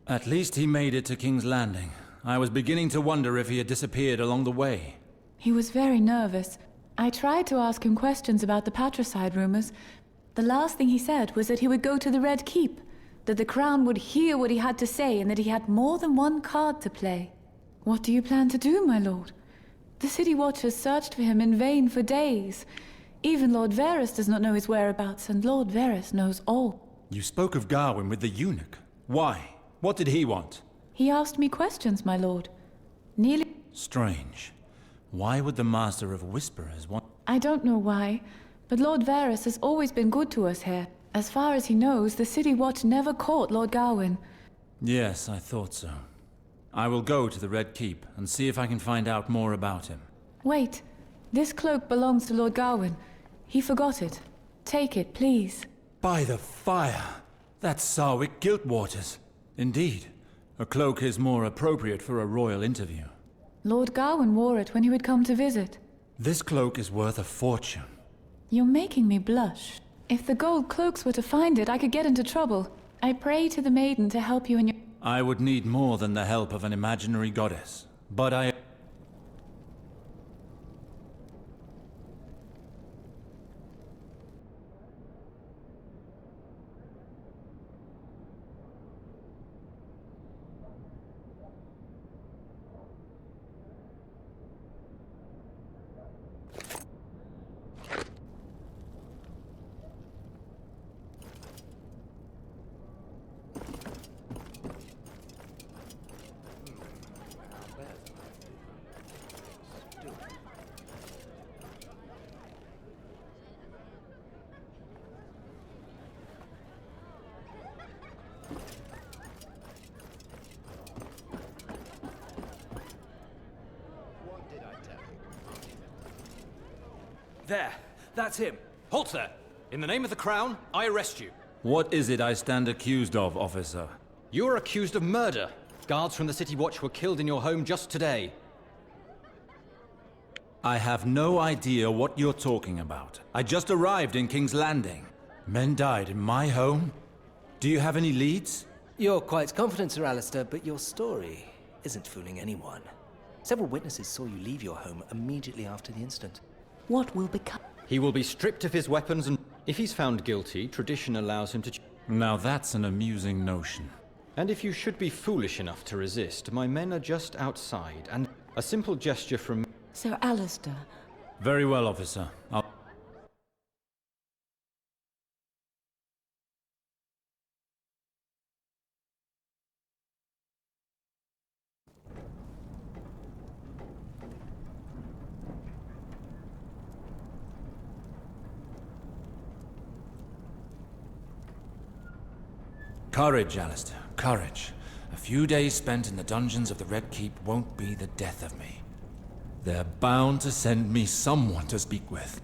At least he made it to King's Landing. I was beginning to wonder if he had disappeared along the way. He was very nervous. I tried to ask him questions about the patricide rumors. The last thing he said was that he would go to the Red Keep, that the Crown would hear what he had to say, and that he had more than one card to play. What do you plan to do, my lord? The City Watchers searched for him in vain for days. Even Lord Varys does not know his whereabouts, and Lord Varys knows all. You spoke of Gawain with the eunuch. Why? What did he want? He asked me questions, my lord. Nearly... Strange. Why would the Master of Whisperers want... I don't know why, but Lord Varys has always been good to us here. As far as he knows, the City Watch never caught Lord Gawain. Yes, I thought so. I will go to the Red Keep and see if I can find out more about him. Wait. This cloak belongs to Lord Gawain. He forgot it. Take it, please. By the fire! That's Sarwick Giltwaters. Indeed. A cloak is more appropriate for a royal interview. Lord Gawain wore it when he would come to visit. This cloak is worth a fortune. You're making me blush. If the gold cloaks were to find it, I could get into trouble. I pray to the maiden to help you in your... I would need more than the help of an imaginary goddess. But I... There! That's him! Halt there! In the name of the Crown, I arrest you. What is it I stand accused of, officer? You are accused of murder. Guards from the City Watch were killed in your home just today. I have no idea what you're talking about. I just arrived in King's Landing. Men died in my home? Do you have any leads? You're quite confident, Sir Alistair, but your story isn't fooling anyone. Several witnesses saw you leave your home immediately after the incident. What will become? He will be stripped of his weapons, and if he's found guilty, tradition allows him to... Now that's an amusing notion. And if you should be foolish enough to resist, my men are just outside, and a simple gesture from... Sir Alistair. Very well, officer. I'll... Courage, Alistair. Courage. A few days spent in the dungeons of the Red Keep won't be the death of me. They're bound to send me someone to speak with.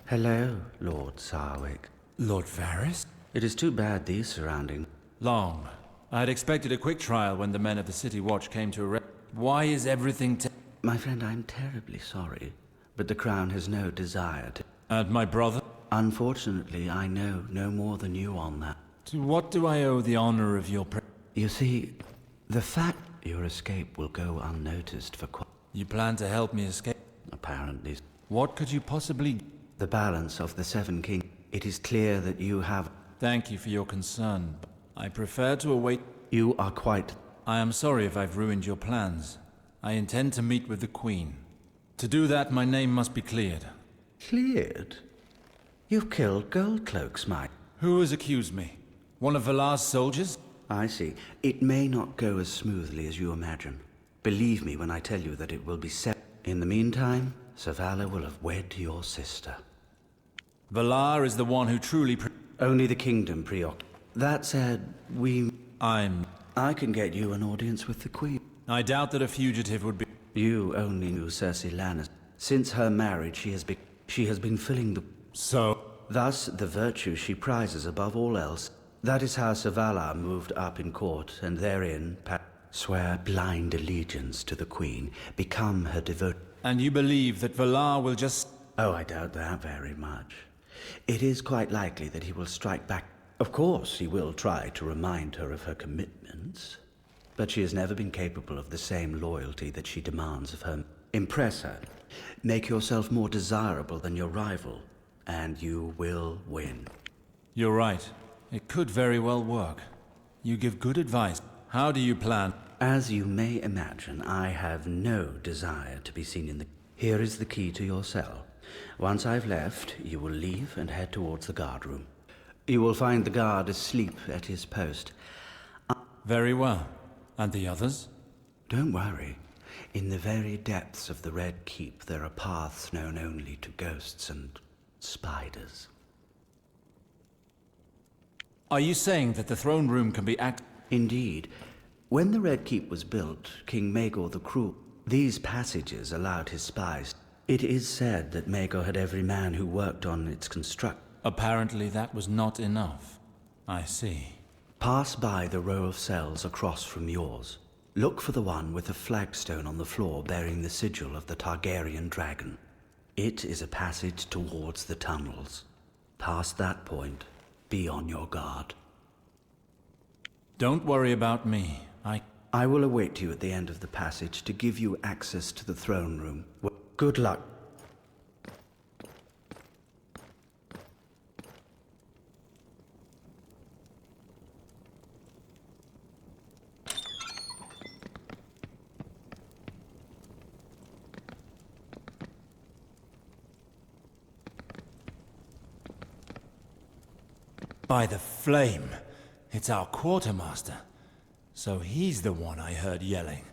Hello, Lord Sarwick. Lord Varys? It is too bad these surrounding... Long. I had expected a quick trial when the men of the City Watch came to arrest... Why is everything My friend, I'm terribly sorry, but the Crown has no desire to... And my brother? Unfortunately, I know no more than you on that. To what do I owe the honor of your You see, the fact your escape will go unnoticed for quite... You plan to help me escape? Apparently. What could you possibly... The balance of the Seven Kings. It is clear that you have... Thank you for your concern, but I prefer to await... You are quite... I am sorry if I've ruined your plans. I intend to meet with the Queen. To do that, my name must be cleared. Cleared? You've killed Goldcloaks, Mike. Who has accused me? One of Valar's soldiers? I see. It may not go as smoothly as you imagine. Believe me when I tell you that it will be set. In the meantime, Sir Valar will have wed your sister. Valar is the one who truly Only the kingdom That said, I can get you an audience with the Queen. I doubt that a fugitive would be... You only knew Cersei Lannister. Since her marriage, she has been filling the... So? Thus, the virtue she prizes above all else. That is how Sir Valar moved up in court, and therein swear blind allegiance to the Queen, become her And you believe that Valar will just... Oh, I doubt that very much. It is quite likely that he will strike back. Of course, he will try to remind her of her commitments, but she has never been capable of the same loyalty that she demands of her. Impress her. Make yourself more desirable than your rival, and you will win. You're right. It could very well work. You give good advice. How do you plan? As you may imagine, I have no desire to be seen in the... Here is the key to your cell. Once I've left, you will leave and head towards the guard room. You will find the guard asleep at his post. Very well. And the others? Don't worry. In the very depths of the Red Keep, there are paths known only to ghosts and spiders. Are you saying that the throne room can be Indeed. When the Red Keep was built, King Maegor the Cruel, these passages allowed his spies. It is said that Maegor had every man who worked on its construction. Apparently that was not enough. I see. Pass by the row of cells across from yours. Look for the one with the flagstone on the floor bearing the sigil of the Targaryen dragon. It is a passage towards the tunnels. Past that point, be on your guard. Don't worry about me. I will await you at the end of the passage to give you access to the throne room. Good luck. By the flame! It's our quartermaster. So he's the one I heard yelling.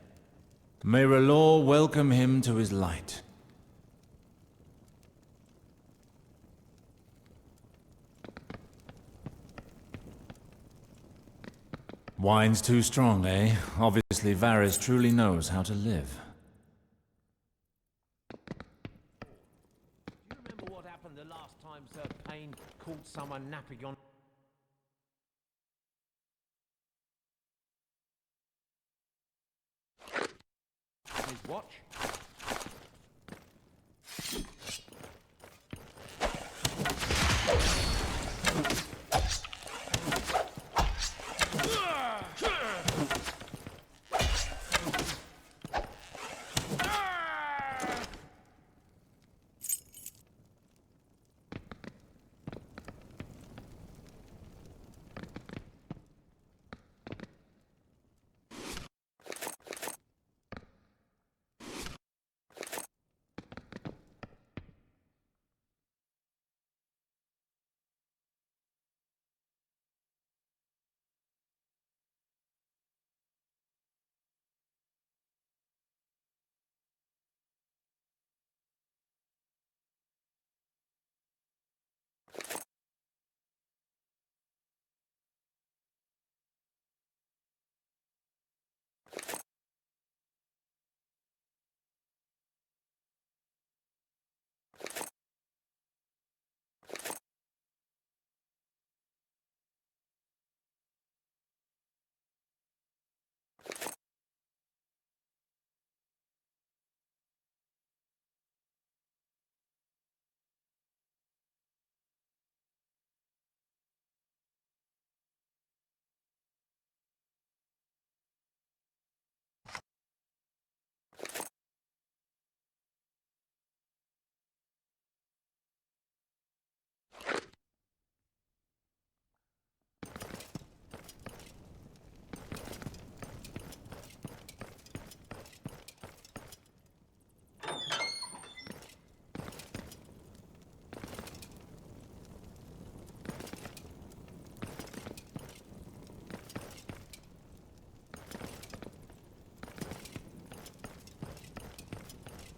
May R'hllor welcome him to his light. Wine's too strong, eh? Obviously Varys truly knows how to live. Do you remember what happened the last time Sir Payne caught someone napping on his watch?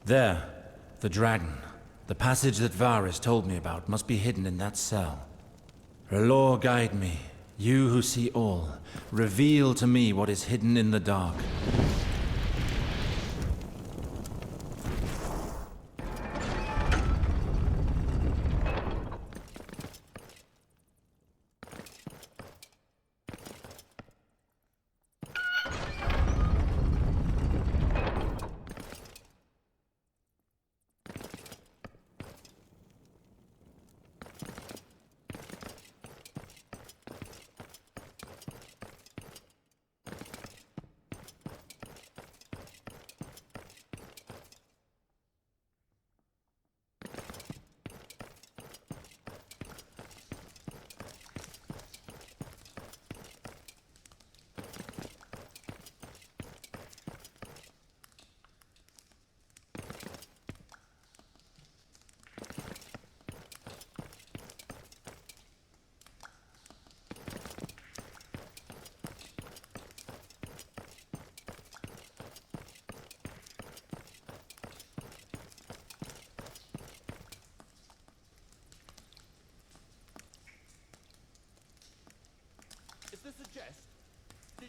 There, the dragon. The passage that Varys told me about must be hidden in that cell. R'hllor, guide me. You who see all, reveal to me what is hidden in the dark.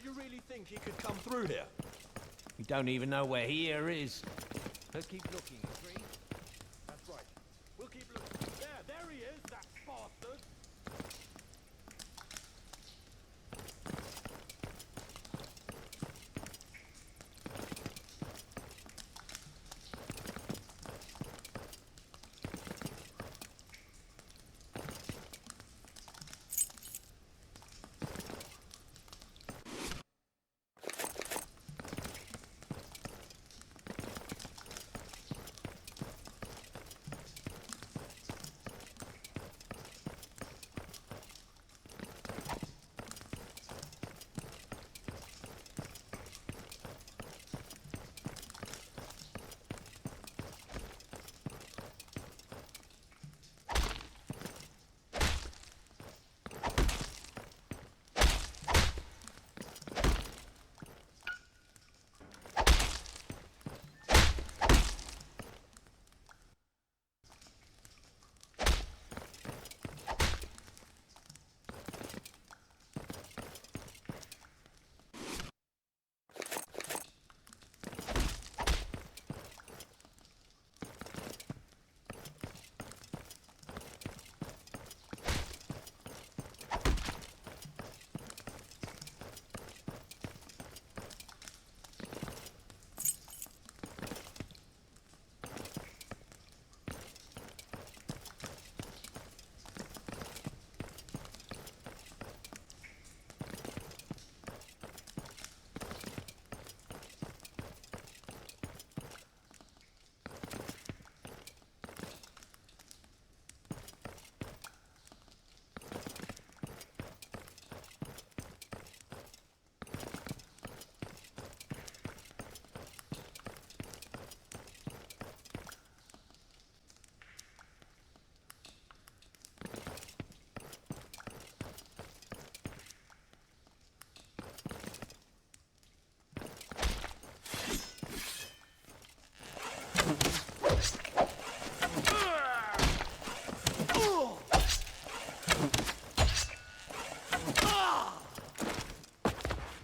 you really think he could come through here? We don't even know where here is. Let's keep looking, agreed? That's right. We'll keep looking. There he is, that bastard!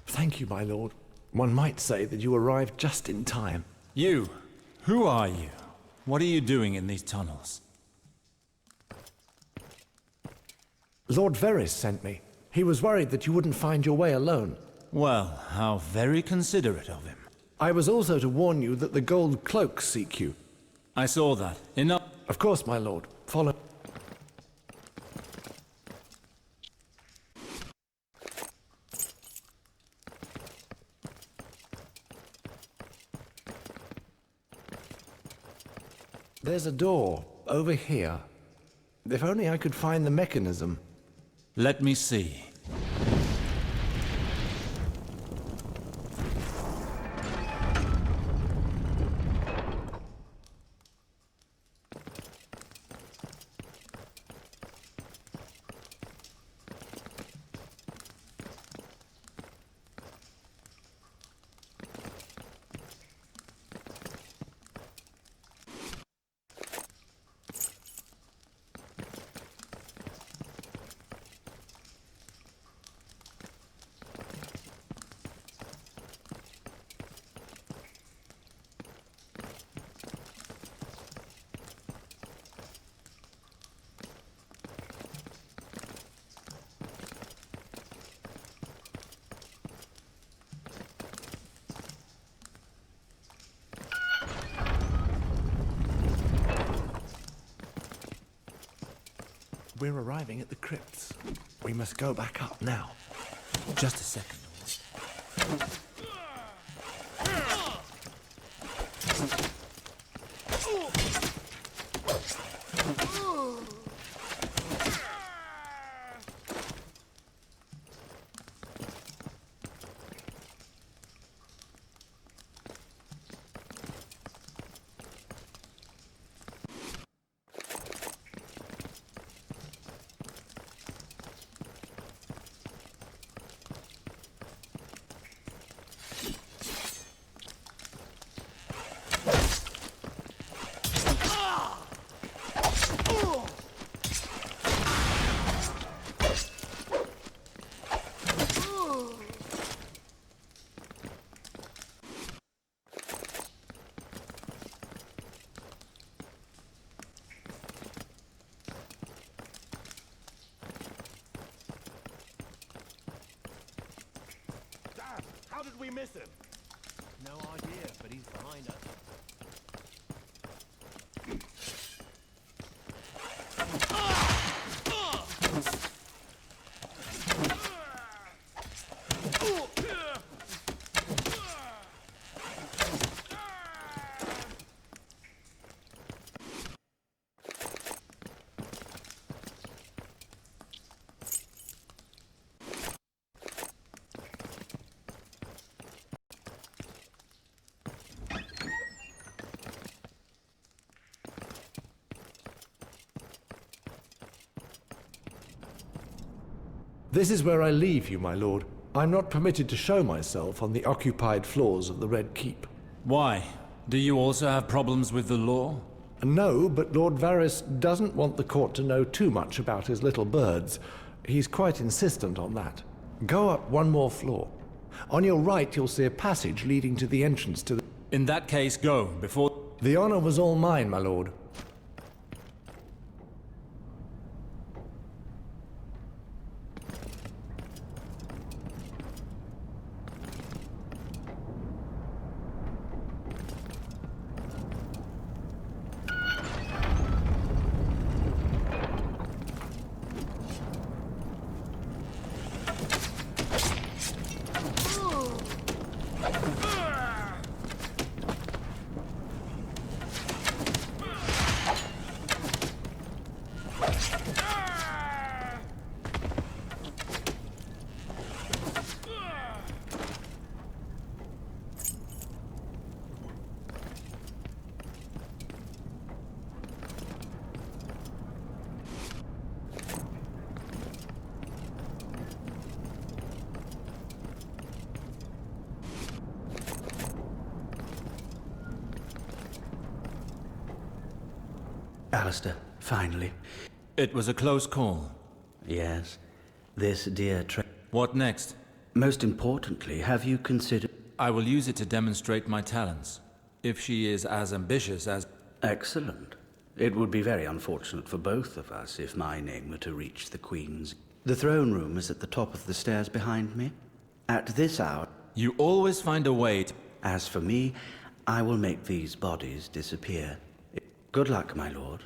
Thank you, my lord. One might say that you arrived just in time. You! Who are you? What are you doing in these tunnels? Lord Verris sent me. He was worried that you wouldn't find your way alone. Well, how very considerate of him. I was also to warn you that the gold cloaks seek you. I saw that. Enough. Of course, my lord. Follow. There's a door over here. If only I could find the mechanism. Let me see. We're arriving at the crypts. We must go back up now. Just a second. we miss him? No idea, but he's behind us. This is where I leave you, my lord. I'm not permitted to show myself on the occupied floors of the Red Keep. Why? Do you also have problems with the law? No, but Lord Varys doesn't want the court to know too much about his little birds. He's quite insistent on that. Go up one more floor. On your right, you'll see a passage leading to the entrance to the... In that case, go, before... The honor was all mine, my lord. Alistair, finally. It was a close call. Yes. This dear What next? Most importantly, have you considered... I will use it to demonstrate my talents. If she is as ambitious as... Excellent. It would be very unfortunate for both of us if my name were to reach the Queen's. The throne room is at the top of the stairs behind me. At this hour... You always find a way to... As for me, I will make these bodies disappear. Good luck, my lord.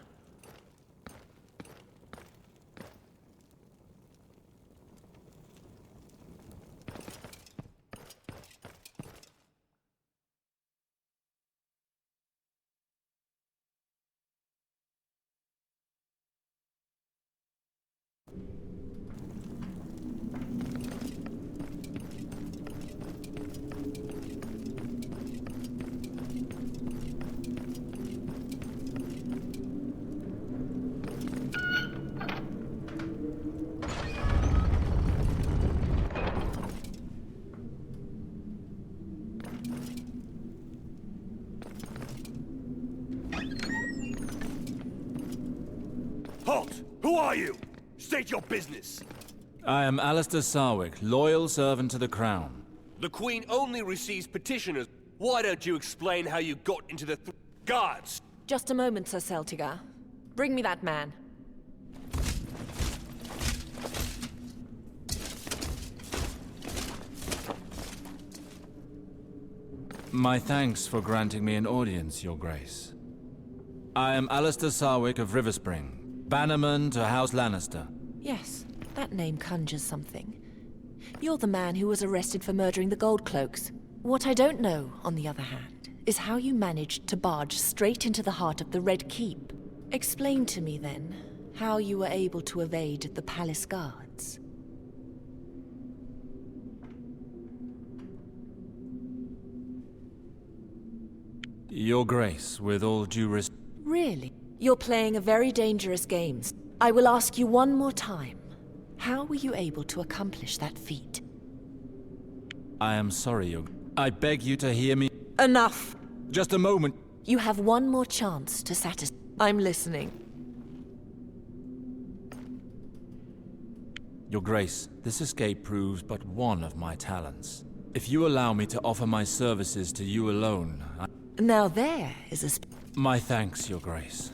Halt! Who are you? State your business. I am Alistair Sarwick, loyal servant to the Crown. The Queen only receives petitioners. Why don't you explain how you got into the guards? Just a moment, Sir Celtigar. Bring me that man. My thanks for granting me an audience, Your Grace. I am Alistair Sarwick of Riverspring, bannerman to House Lannister. Yes, that name conjures something. You're the man who was arrested for murdering the Goldcloaks. What I don't know, on the other hand, is how you managed to barge straight into the heart of the Red Keep. Explain to me, then, how you were able to evade the palace guards. Your Grace, with all due respect... Really? You're playing a very dangerous game. I will ask you one more time. How were you able to accomplish that feat? I am sorry, Your... I beg you to hear me... Enough! Just a moment. You have one more chance to satisfy... I'm listening. Your Grace, this escape proves but one of my talents. If you allow me to offer my services to you alone, Now there is a My thanks, Your Grace.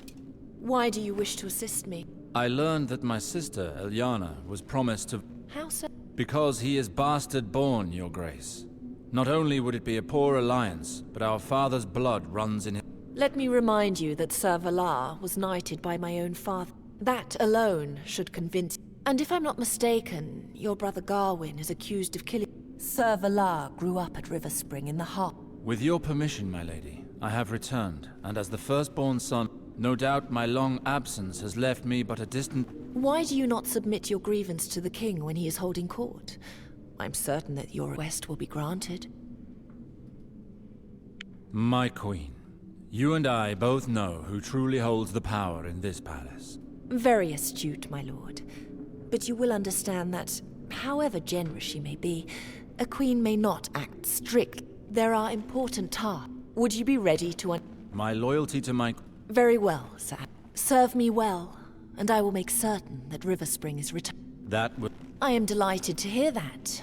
Why do you wish to assist me? I learned that my sister, Eliana, was promised to... How so? Because he is bastard-born, Your Grace. Not only would it be a poor alliance, but our father's blood runs in his... Let me remind you that Sir Valar was knighted by my own father. That alone should convince you. And if I'm not mistaken, your brother Garwin is accused of killing... Sir Valar grew up at Riverspring in the heart. With your permission, my lady, I have returned, and as the firstborn son, no doubt my long absence has left me but a distant... Why do you not submit your grievance to the king when he is holding court? I'm certain that your request will be granted. My queen, you and I both know who truly holds the power in this palace. Very astute, my lord. But you will understand that, however generous she may be, a queen may not act strict. There are important tasks. Would you be ready to My loyalty to my... Very well, sir. Serve me well, and I will make certain that Riverspring is returned. That would... I am delighted to hear that.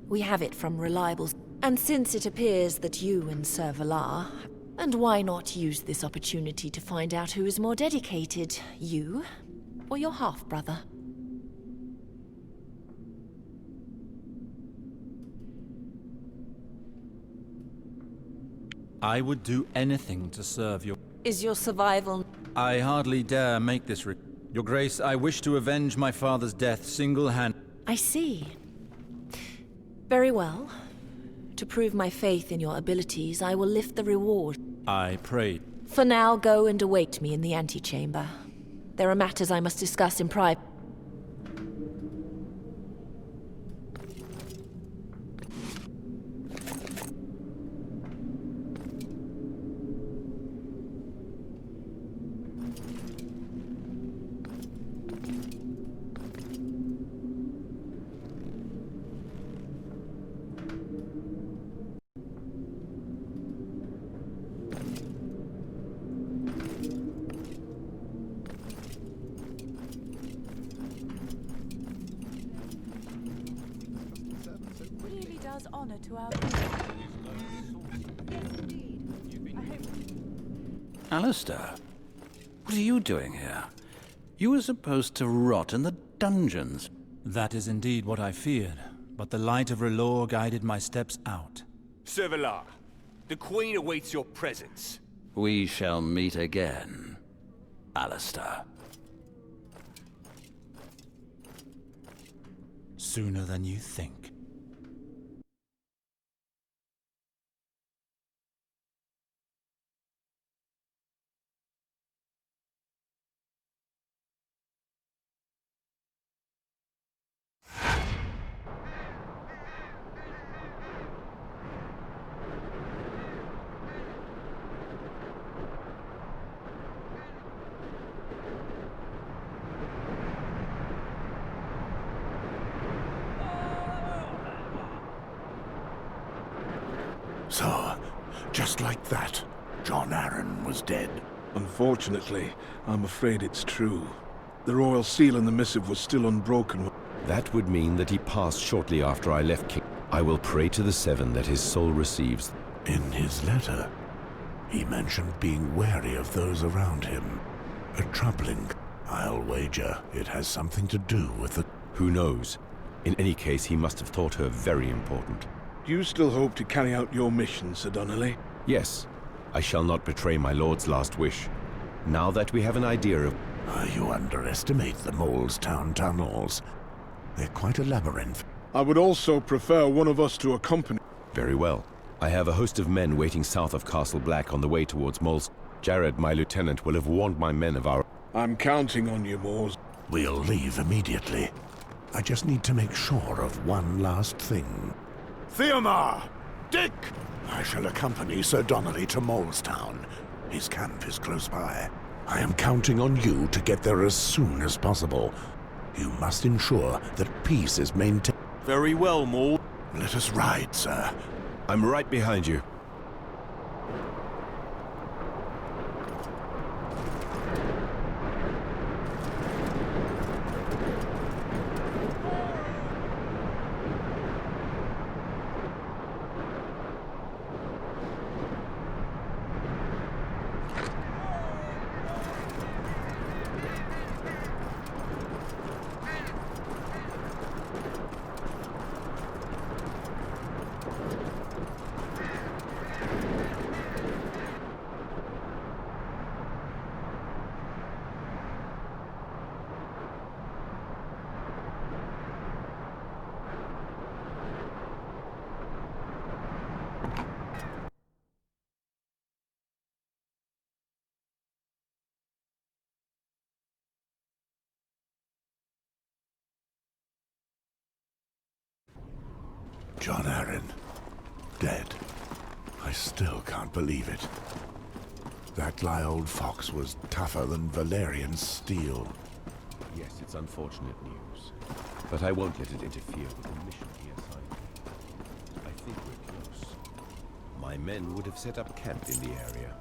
We have it from reliable... And since it appears that you and Sir Valar... And why not use this opportunity to find out who is more dedicated, you or your half-brother? I would do anything to serve your... Is your survival... I hardly dare make this Your Grace, I wish to avenge my father's death single-hand... I see. Very well. To prove my faith in your abilities, I will lift the reward. I pray. For now, go and await me in the antechamber. There are matters I must discuss in private. Really does honor to our... Alistair, what are you doing here? You were supposed to rot in the dungeons. That is indeed what I feared, but the light of R'hllor guided my steps out. Sir Valar, the Queen awaits your presence. We shall meet again, Alistair. Sooner than you think. So, just like that, Jon Arryn was dead. Unfortunately, I'm afraid it's true. The royal seal in the missive was still unbroken. That would mean that he passed shortly after I left King. I will pray to the Seven that his soul receives. In his letter, he mentioned being wary of those around him. A troubling. I'll wager it has something to do with the... Who knows? In any case, he must have thought her very important. Do you still hope to carry out your mission, Sir Donnelly? Yes. I shall not betray my lord's last wish. Now that we have an idea of... You underestimate the Molestown tunnels. They're quite a labyrinth. I would also prefer one of us to accompany... Very well. I have a host of men waiting south of Castle Black on the way towards Moles. Jared, my lieutenant, will have warned my men of our... I'm counting on you, Mors. We'll leave immediately. I just need to make sure of one last thing. Theomar! Dick! I shall accompany Sir Donnelly to Molestown. His camp is close by. I am counting on you to get there as soon as possible. You must ensure that peace is maintained. Very well, Maul. Let us ride, sir. I'm right behind you. John Arryn. Dead. I still can't believe it. That sly old fox was tougher than Valerian steel. Yes, it's unfortunate news. But I won't let it interfere with the mission he assigned me. I think we're close. My men would have set up camp in the area.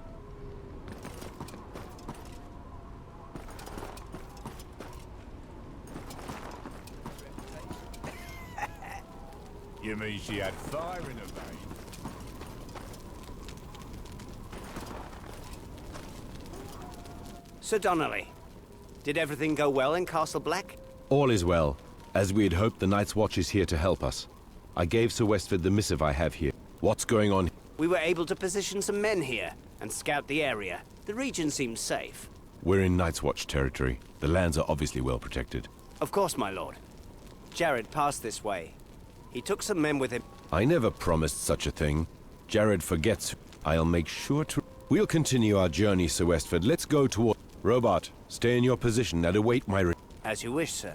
You mean she had fire in her veins? Sir Donnelly, did everything go well in Castle Black? All is well. As we had hoped, the Night's Watch is here to help us. I gave Sir Westford the missive I have here. What's going on? We were able to position some men here and scout the area. The region seems safe. We're in Night's Watch territory. The lands are obviously well protected. Of course, my lord. Jared passed this way. He took some men with him. I never promised such a thing. Jared forgets. I'll make sure to... We'll continue our journey, Sir Westford. Let's go toward... Robart, stay in your position and await my... As you wish, sir.